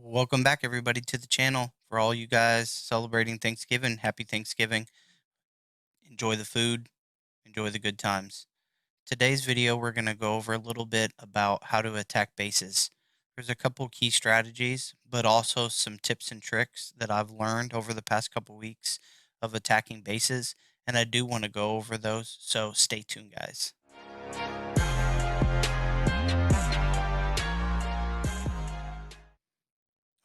Welcome back, everybody, to the channel. For all you guys celebrating Thanksgiving, happy Thanksgiving. Enjoy the food, enjoy the good times. Today's video, we're going to go over a little bit about how to attack bases. There's a couple key strategies, but also some tips and tricks that I've learned over the past couple weeks of attacking bases. And I do want to go over those, so stay tuned, guys.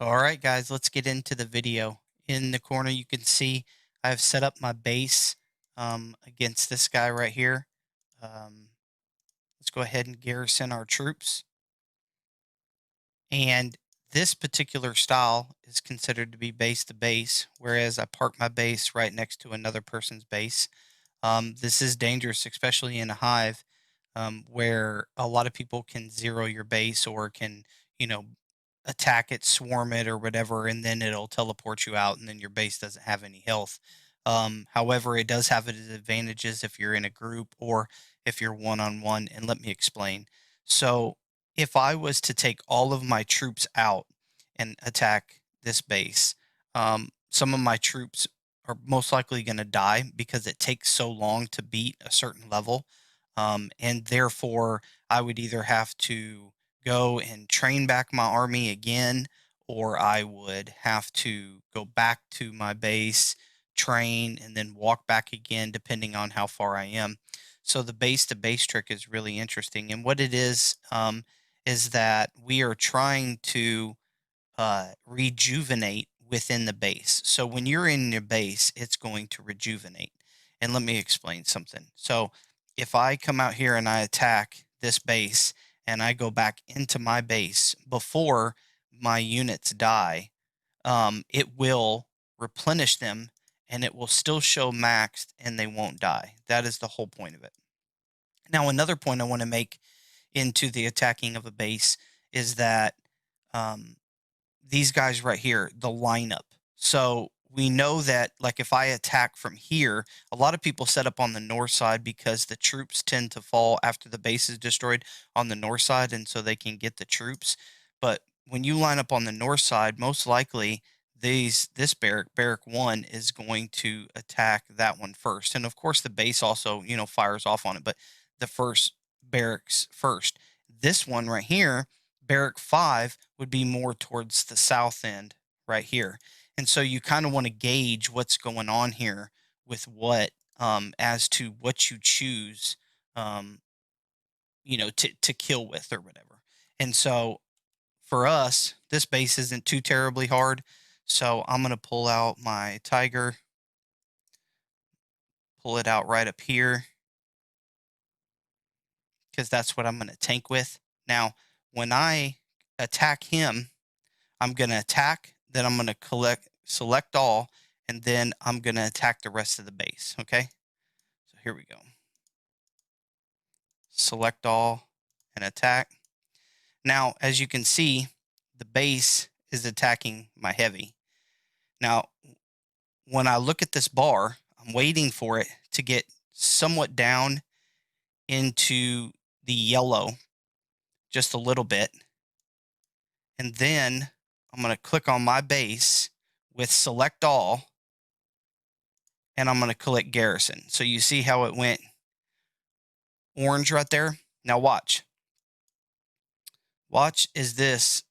All right, guys, let's get into the video. In the corner, you can see I've set up my base against this guy right here. Um, let's go ahead and garrison our troops. And this particular style is considered to be base to base, whereas I park my base right next to another person's base. This is dangerous, especially in a hive where a lot of people can zero your base or can, you know, attack it, swarm it, or whatever, and then it'll teleport you out, and then your base doesn't have any health. However, it does have its advantages if you're in a group or if you're one on one. And let me explain. So, if I was to take all of my troops out and attack this base, some of my troops are most likely going to die because it takes so long to beat a certain level. And therefore, I would either have to go and train back my army again, or I would have to go back to my base, train, and then walk back again, depending on how far I am. So the base to base trick is really interesting. And what it is that we are trying to rejuvenate within the base. So when you're in your base, it's going to rejuvenate. And let me explain something. So if I come out here and I attack this base and I go back into my base before my units die, it will replenish them and it will still show maxed and they won't die. That is the whole point of it. Now, another point I want to make into the attacking of a base is that um, these guys right here, the lineup. So we know that, like, if I attack from here, a lot of people set up on the north side because the troops tend to fall after the base is destroyed on the north side, and so they can get the troops. But when you line up on the north side, most likely this barrack one is going to attack that one first, and of course the base also fires off on it, but the first barracks first. This one right here, Barrack 5, would be more towards the south end right here. And so you kind of want to gauge what's going on here with what, as to what you choose, um, to kill with or whatever. And so for us, this base isn't too terribly hard. So I'm going to pull out my Tiger, pull it out right up here, because that's what I'm going to tank with. Now, when I attack him, I'm going to attack, then I'm going to select all, and then I'm going to attack the rest of the base. Okay. So here we go. Select all and attack. Now, as you can see, the base is attacking my heavy. Now, when I look at this bar, I'm waiting for it to get somewhat down into the yellow just a little bit. And then I'm going to click on my base with select all, and I'm going to click garrison. So you see how it went orange right there. Now watch. Watch as this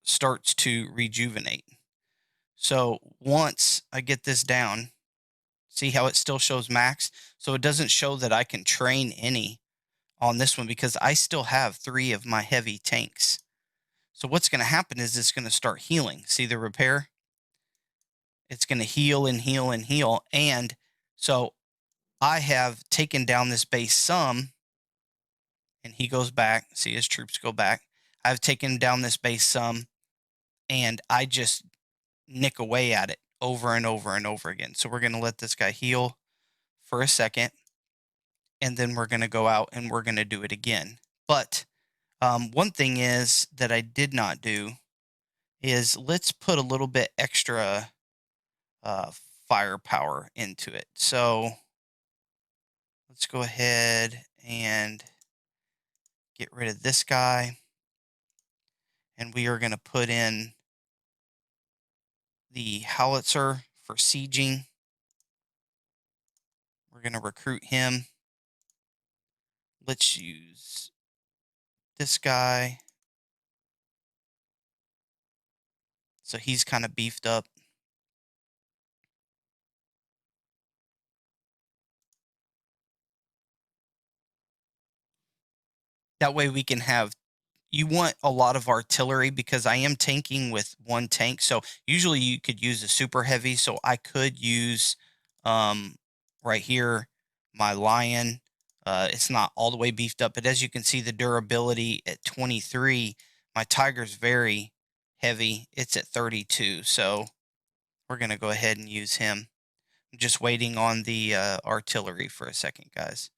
starts to rejuvenate. So once I get this down, see how it still shows max? So it doesn't show that I can train any on this one because I still have 3 of my heavy tanks. So what's going to happen is it's going to start healing. See the repair? It's going to heal and heal and heal. And so I have taken down this base some, and he goes back. See his troops go back. I've taken down this base some, and I just nick away at it over and over and over again. So we're going to let this guy heal for a second, and then we're going to go out and we're going to do it again. But one thing is that I did not do is let's put a little bit extra uh, firepower into it. So let's go ahead and get rid of this guy. And we are going to put in the howitzer for sieging. We're going to recruit him. Let's use this guy. So he's kind of beefed up. That way we can have, you want a lot of artillery because I am tanking with one tank. So usually you could use a super heavy. So I could use um, right here my Lion. It's not all the way beefed up, but as you can see, the durability at 23, my Tiger's very heavy. It's at 32. So we're going to go ahead and use him. I'm just waiting on the artillery for a second, guys.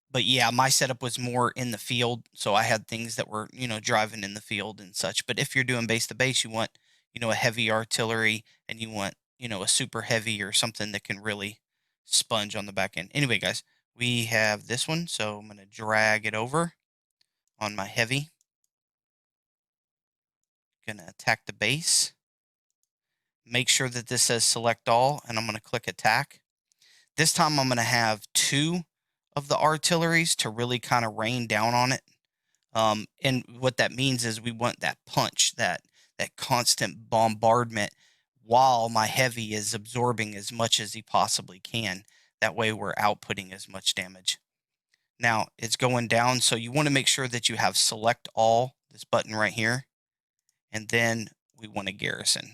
But yeah, my setup was more in the field, so I had things that were, driving in the field and such. But if you're doing base to base, you want, a heavy artillery, and you want, a super heavy or something that can really sponge on the back end. Anyway, guys, we have this one, so I'm going to drag it over on my heavy. Going to attack the base. Make sure that this says select all, and I'm going to click attack. This time I'm going to have two of the artilleries to really kind of rain down on it. And what that means is we want that punch, that constant bombardment while my heavy is absorbing as much as he possibly can. That way we're outputting as much damage. Now it's going down, so you want to make sure that you have select all, this button right here, and then we want to garrison.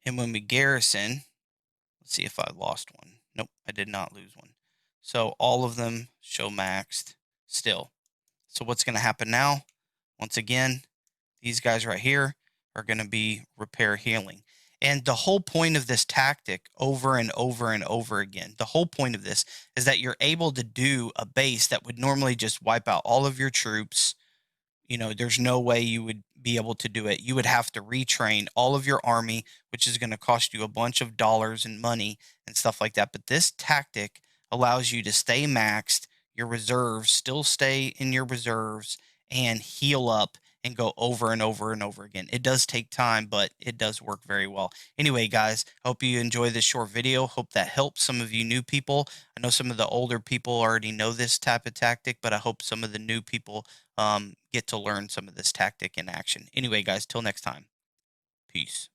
And when we garrison, let's see if I lost one. Nope, I did not lose one. So all of them show maxed still. So what's going to happen now? Once again, these guys right here are going to be repair healing. And the whole point of this tactic over and over and over again, the whole point of this is that you're able to do a base that would normally just wipe out all of your troops. There's no way you would be able to do it. You would have to retrain all of your army, which is going to cost you a bunch of dollars and money and stuff like that. But this tactic allows you to stay maxed, your reserves still stay in your reserves, and heal up and go over and over and over again. It does take time, but it does work very well. Anyway, guys, hope you enjoy this short video. Hope that helps some of you new people. I know some of the older people already know this type of tactic, but I hope some of the new people get to learn some of this tactic in action. Anyway, guys, till next time. Peace.